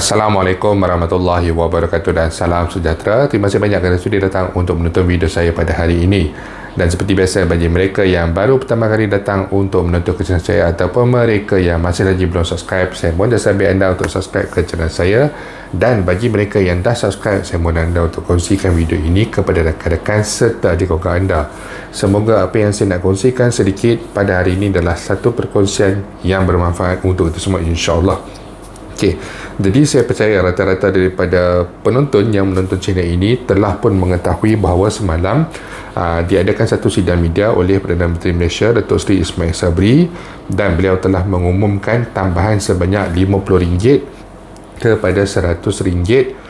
Assalamualaikum warahmatullahi wabarakatuh dan salam sejahtera. Terima kasih banyak kerana sudi datang untuk menonton video saya pada hari ini. Dan seperti biasa, bagi mereka yang baru pertama kali datang untuk menonton channel saya ataupun mereka yang masih lagi belum subscribe, saya mohon jasa anda untuk subscribe ke channel saya. Dan bagi mereka yang dah subscribe, saya mohon anda untuk kongsikan video ini kepada rakan-rakan serta adik kakak anda. Semoga apa yang saya nak kongsikan sedikit pada hari ini adalah satu perkongsian yang bermanfaat untuk kita semua, insya-Allah. Okey, jadi saya percaya rata-rata daripada penonton yang menonton channel ini telah pun mengetahui bahawa semalam diadakan satu sidang media oleh Perdana Menteri Malaysia Datuk Seri Ismail Sabri, dan beliau telah mengumumkan tambahan sebanyak RM50 kepada RM100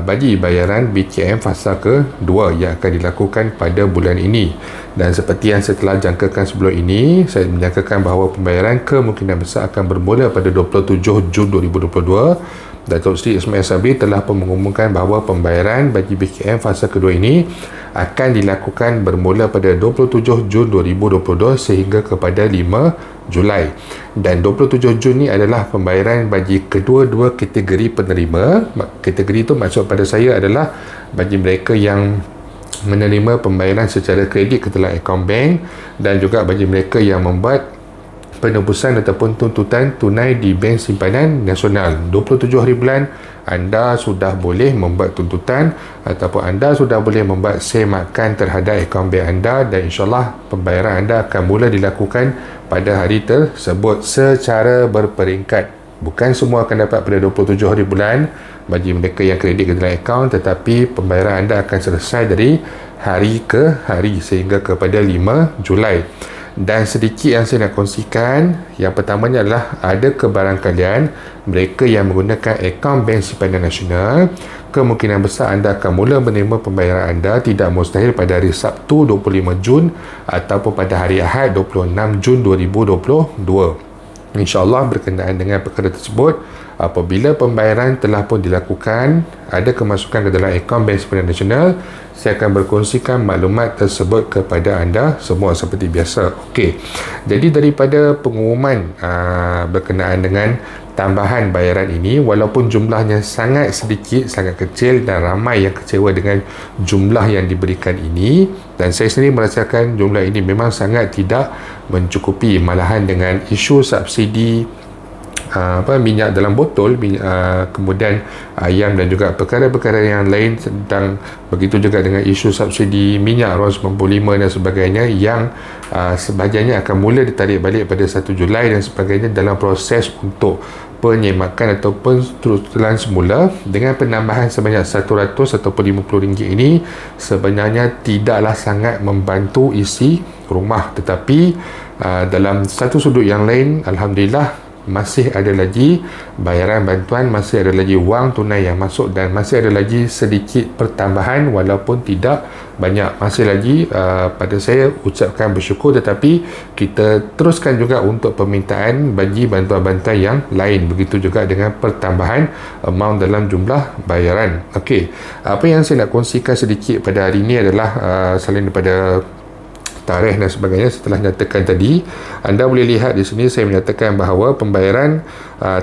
bagi bayaran BKM fasa ke-2 yang akan dilakukan pada bulan ini. Dan seperti yang saya telah jangkakan sebelum ini, saya menjangkakan bahawa pembayaran kemungkinan besar akan bermula pada 27 Jun 2022. Datuk Seri Ismail Sabri telah pun mengumumkan bahawa pembayaran bagi BKM fasa kedua ini akan dilakukan bermula pada 27 Jun 2022 sehingga kepada 5 Julai. Dan 27 Jun ni adalah pembayaran bagi kedua-dua kategori penerima. Kategori itu maksud pada saya adalah bagi mereka yang menerima pembayaran secara kredit ke dalam akaun bank, dan juga bagi mereka yang membuat penebusan ataupun tuntutan tunai di Bank Simpanan Nasional. 27 hari bulan anda sudah boleh membuat tuntutan ataupun anda sudah boleh membuat semakan terhadap akaun bank anda, dan insyaAllah pembayaran anda akan mula dilakukan pada hari tersebut secara berperingkat. Bukan semua akan dapat pada 27 hari bulan bagi mereka yang kredit ke dalam akaun, tetapi pembayaran anda akan selesai dari hari ke hari sehingga kepada 5 Julai. Dan sedikit yang saya nak kongsikan, yang pertamanya adalah ada kebarangkalian mereka yang menggunakan akaun Bank Simpanan Nasional, kemungkinan besar anda akan mula menerima pembayaran anda tidak mustahil pada hari Sabtu 25 Jun ataupun pada hari Ahad 26 Jun 2022. InsyaAllah berkenaan dengan perkara tersebut, apabila pembayaran telah pun dilakukan, ada kemasukan ke dalam akaun Bank Simpanan Nasional, saya akan berkongsikan maklumat tersebut kepada anda semua seperti biasa. Okey, jadi daripada pengumuman berkenaan dengan tambahan bayaran ini, walaupun jumlahnya sangat sedikit, sangat kecil, dan ramai yang kecewa dengan jumlah yang diberikan ini, dan saya sendiri merasakan jumlah ini memang sangat tidak mencukupi. Malahan dengan isu subsidi minyak dalam botol, kemudian ayam dan juga perkara-perkara yang lain, tentang begitu juga dengan isu subsidi minyak RON 95 dan sebagainya, yang sebahagiannya akan mula ditarik balik pada 1 Julai dan sebagainya dalam proses untuk penyemakan ataupun terusan semula. Dengan penambahan sebanyak RM100 ataupun RM50 ini sebenarnya tidaklah sangat membantu isi rumah, tetapi dalam satu sudut yang lain, alhamdulillah masih ada lagi bayaran bantuan, masih ada lagi wang tunai yang masuk, dan masih ada lagi sedikit pertambahan walaupun tidak banyak. Masih lagi pada saya ucapkan bersyukur, tetapi kita teruskan juga untuk permintaan bagi bantuan-bantuan yang lain. Begitu juga dengan pertambahan amount dalam jumlah bayaran. Okey, apa yang saya nak kongsikan sedikit pada hari ini adalah selain daripada tarikh dan sebagainya setelah nyatakan tadi, anda boleh lihat di sini saya menyatakan bahawa pembayaran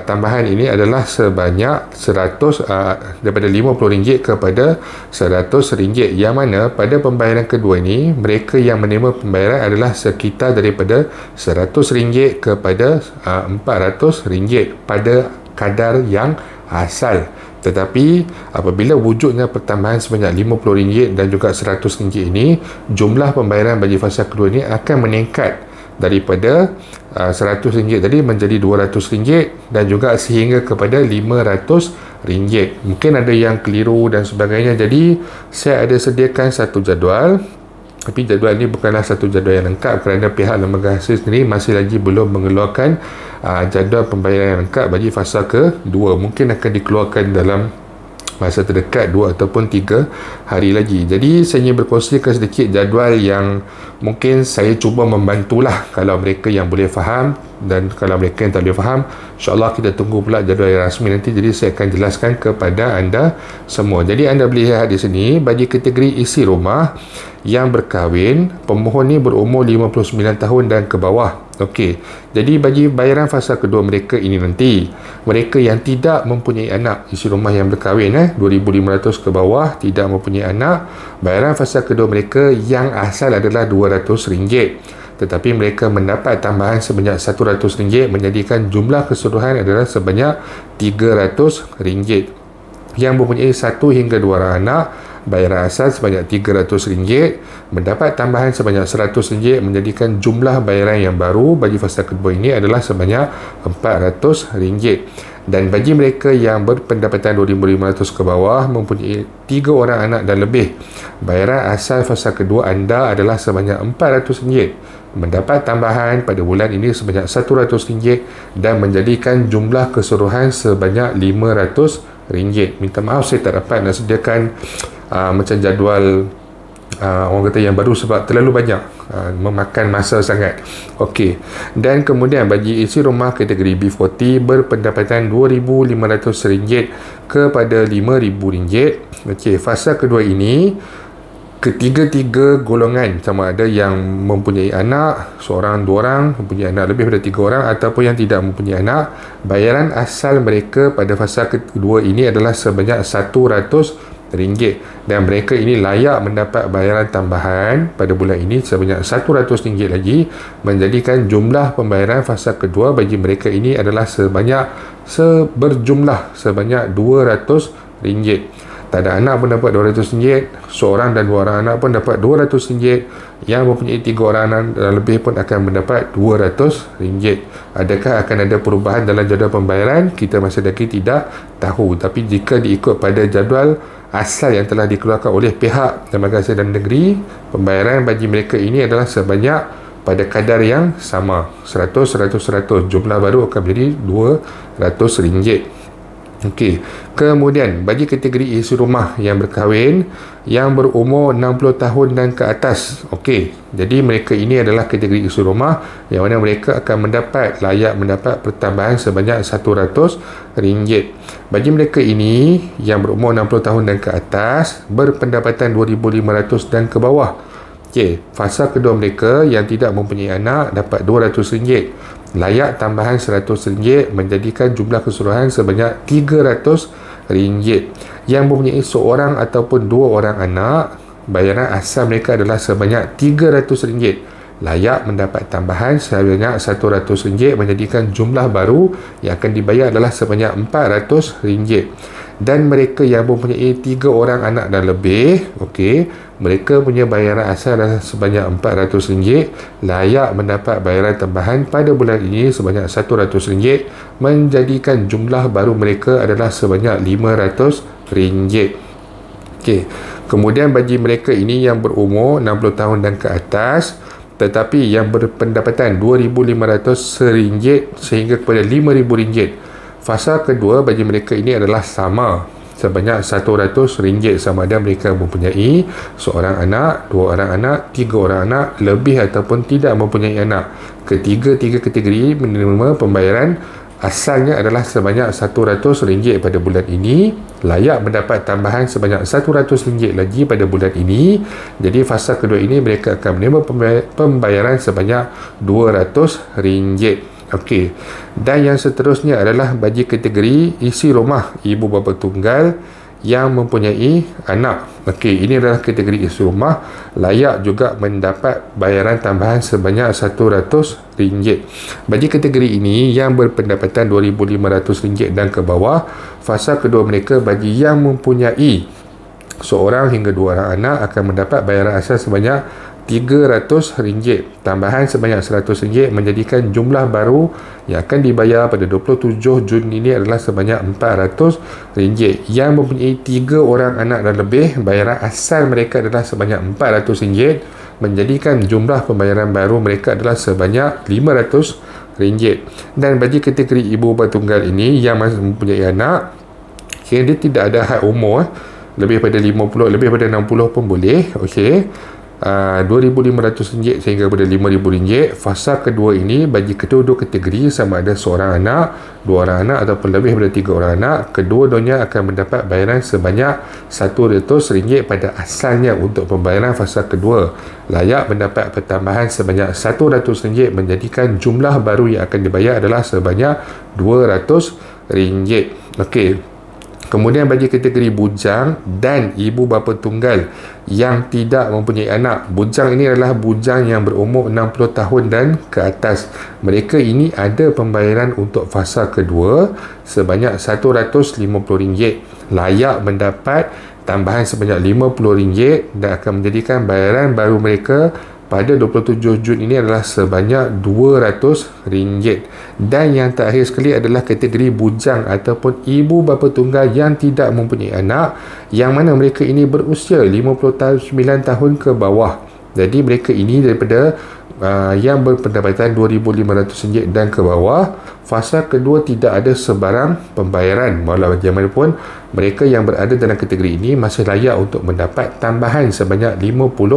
tambahan ini adalah sebanyak 100 daripada RM50 kepada RM100, yang mana pada pembayaran kedua ini mereka yang menerima pembayaran adalah sekitar daripada RM100 kepada RM400 pada kadar yang asal. Tetapi apabila wujudnya pertambahan sebanyak RM50 dan juga RM100 ini, jumlah pembayaran bagi fasa kedua ini akan meningkat daripada RM100 tadi menjadi RM200 dan juga sehingga kepada RM500. Mungkin ada yang keliru dan sebagainya, jadi saya ada sediakan satu jadual. Tapi jadual ini bukanlah satu jadual yang lengkap kerana pihak lembaga hasil sendiri masih lagi belum mengeluarkan jadual pembayaran yang lengkap bagi fasa kedua. Mungkin akan dikeluarkan dalam masa terdekat 2 ataupun 3 hari lagi. Jadi saya ingin berkongsikan sedikit jadual yang mungkin saya cuba membantulah kalau mereka yang boleh faham, dan kalau mereka yang tak boleh faham, insyaAllah kita tunggu pula jadual yang rasmi nanti. Jadi saya akan jelaskan kepada anda semua. Jadi anda boleh lihat di sini, bagi kategori isi rumah yang berkahwin, pemohon ni berumur 59 tahun dan ke bawah. Okey, jadi bagi bayaran fasa kedua mereka ini nanti, mereka yang tidak mempunyai anak, isi rumah yang berkahwin 2,500 ke bawah, tidak mempunyai anak, bayaran fasa kedua mereka yang asal adalah RM200, tetapi mereka mendapat tambahan sebanyak RM100, menjadikan jumlah keseluruhan adalah sebanyak RM300. Yang mempunyai 1 hingga 2 orang anak, bayaran asal sebanyak RM300, mendapat tambahan sebanyak RM100, menjadikan jumlah bayaran yang baru bagi fasa kedua ini adalah sebanyak RM400. Dan bagi mereka yang berpendapatan 2,500 ke bawah, mempunyai 3 orang anak dan lebih, bayaran asal fasa kedua anda adalah sebanyak RM400, mendapat tambahan pada bulan ini sebanyak RM100, dan menjadikan jumlah keseluruhan sebanyak RM500. Minta maaf saya tak dapat nak sediakan macam jadual orang kata yang baru sebab terlalu banyak, memakan masa sangat. Okey, dan kemudian bagi isi rumah kategori B40 berpendapatan RM2,500 kepada RM5,000. Okey, fasa kedua ini ketiga-tiga golongan, sama ada yang mempunyai anak seorang, dua orang, mempunyai anak lebih daripada 3 orang, ataupun yang tidak mempunyai anak, bayaran asal mereka pada fasa kedua ini adalah sebanyak RM100, dan mereka ini layak mendapat bayaran tambahan pada bulan ini sebanyak RM100 lagi, menjadikan jumlah pembayaran fasa kedua bagi mereka ini adalah berjumlah sebanyak RM200. Tak ada anak pun dapat RM200, seorang dan 2 orang anak pun dapat RM200, yang mempunyai 3 orang anak dan lebih pun akan mendapat RM200. Adakah akan ada perubahan dalam jadual pembayaran? Kita masih lagi tidak tahu, tapi jika diikut pada jadual asal yang telah dikeluarkan oleh pihak Lembaga Kesihatan Negeri, pembayaran bagi mereka ini adalah sebanyak pada kadar yang sama, 100, 100, 100. Jumlah baru akan menjadi RM200. Okey, kemudian bagi kategori isi rumah yang berkahwin yang berumur 60 tahun dan ke atas. Okey, jadi mereka ini adalah kategori isi rumah yang mana mereka akan layak mendapat pertambahan sebanyak RM100. Bagi mereka ini yang berumur 60 tahun dan ke atas, berpendapatan 2,500 dan ke bawah. Okey, fasa kedua mereka yang tidak mempunyai anak dapat RM200, layak tambahan RM100, menjadikan jumlah keseluruhan sebanyak RM300. Yang mempunyai seorang ataupun 2 orang anak, bayaran asal mereka adalah sebanyak RM300, layak mendapat tambahan sebanyak RM100, menjadikan jumlah baru yang akan dibayar adalah sebanyak RM400. Dan mereka yang mempunyai 3 orang anak dan lebih, okey, mereka punya bayaran asal adalah sebanyak RM400, layak mendapat bayaran tambahan pada bulan ini sebanyak RM100, menjadikan jumlah baru mereka adalah sebanyak RM500. Okey, kemudian bagi mereka ini yang berumur 60 tahun dan ke atas, tetapi yang berpendapatan RM2,500 sehingga kepada RM5,000, fasa kedua bagi mereka ini adalah sama, sebanyak RM100, sama ada mereka mempunyai seorang anak, 2 orang anak, 3 orang anak lebih ataupun tidak mempunyai anak. Ketiga-tiga kategori menerima pembayaran asalnya adalah sebanyak RM100 pada bulan ini, layak mendapat tambahan sebanyak RM100 lagi pada bulan ini. Jadi fasa kedua ini mereka akan menerima pembayaran sebanyak RM200. Okey, dan yang seterusnya adalah bagi kategori isi rumah ibu bapa tunggal yang mempunyai anak. Okey, ini adalah kategori isi rumah, layak juga mendapat bayaran tambahan sebanyak RM100. Bagi kategori ini yang berpendapatan RM2,500 dan ke bawah, fasa kedua mereka bagi yang mempunyai seorang hingga 2 orang anak akan mendapat bayaran asal sebanyak RM300, tambahan sebanyak RM100, menjadikan jumlah baru yang akan dibayar pada 27 Jun ini adalah sebanyak RM400. Yang mempunyai 3 orang anak dan lebih, bayaran asal mereka adalah sebanyak RM400, menjadikan jumlah pembayaran baru mereka adalah sebanyak RM500. Dan bagi kategori ibu bapa tunggal ini yang masih mempunyai anak, dia tidak ada had umur, lebih pada 50, lebih pada 60 pun boleh. Okey, RM2,500 sehingga pada RM5,000. Fasa kedua ini bagi kedua-dua kategori, sama ada seorang anak, dua orang anak ataupun lebih daripada 3 orang anak, kedua-duanya akan mendapat bayaran sebanyak RM100 pada asalnya untuk pembayaran fasa kedua. Layak mendapat pertambahan sebanyak RM100 menjadikan jumlah baru yang akan dibayar adalah sebanyak RM200. Okey. Kemudian bagi kategori bujang dan ibu bapa tunggal yang tidak mempunyai anak. Bujang ini adalah bujang yang berumur 60 tahun dan ke atas. Mereka ini ada pembayaran untuk fasa kedua sebanyak RM150. Layak mendapat tambahan sebanyak RM50 dan akan menjadikan bayaran baru mereka pada 27 Jun ini adalah sebanyak RM200. Dan yang terakhir sekali adalah kategori bujang ataupun ibu bapa tunggal yang tidak mempunyai anak, yang mana mereka ini berusia 59 tahun ke bawah. Jadi mereka ini daripada yang berpendapatan RM2,500 dan ke bawah. Fasa kedua tidak ada sebarang pembayaran. Walau bagaimanapun, mereka yang berada dalam kategori ini masih layak untuk mendapat tambahan sebanyak RM50.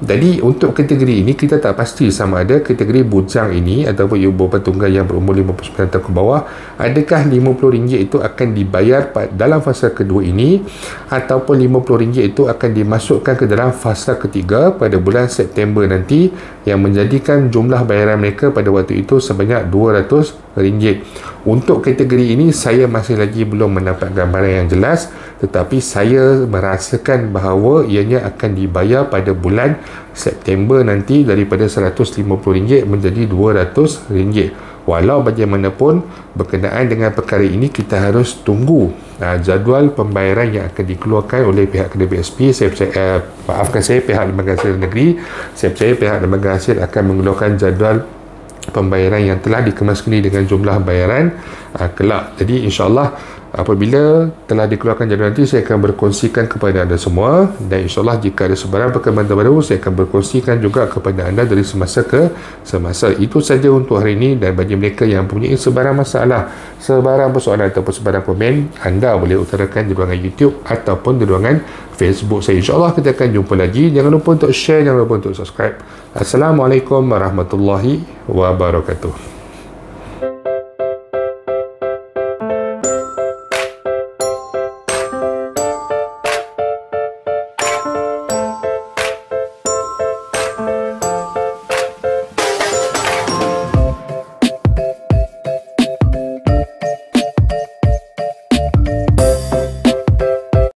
Jadi untuk kategori ini kita tak pasti sama ada kategori bujang ini ataupun ibu bapa tunggal yang berumur 59 tahun ke bawah, adakah RM50 itu akan dibayar dalam fasa kedua ini ataupun RM50 itu akan dimasukkan ke dalam fasa ketiga pada bulan September nanti, yang menjadikan jumlah bayaran mereka pada waktu itu sebanyak RM200. Untuk kategori ini saya masih lagi belum mendapat gambaran yang jelas, tetapi saya merasakan bahawa ianya akan dibayar pada bulan September nanti daripada RM150 menjadi RM200. Walau bagaimanapun, berkenaan dengan perkara ini kita harus tunggu jadual pembayaran yang akan dikeluarkan oleh pihak KDBSP. Pihak Lembaga Hasil Negeri. Saya percaya pihak Lembaga Hasil akan mengeluarkan jadual pembayaran yang telah dikemaskan dengan jumlah bayaran kelak. Jadi insyaAllah apabila telah dikeluarkan jadual nanti, saya akan berkongsikan kepada anda semua, dan insyaAllah jika ada sebarang perkembangan terbaru, saya akan berkongsikan juga kepada anda dari semasa ke semasa. Itu saja untuk hari ini, dan bagi mereka yang mempunyai sebarang masalah, sebarang persoalan ataupun sebarang komen, anda boleh utarakan di ruangan YouTube ataupun di ruangan Facebook saya. InsyaAllah kita akan jumpa lagi. Jangan lupa untuk share, jangan lupa untuk subscribe. Assalamualaikum warahmatullahi wabarakatuh.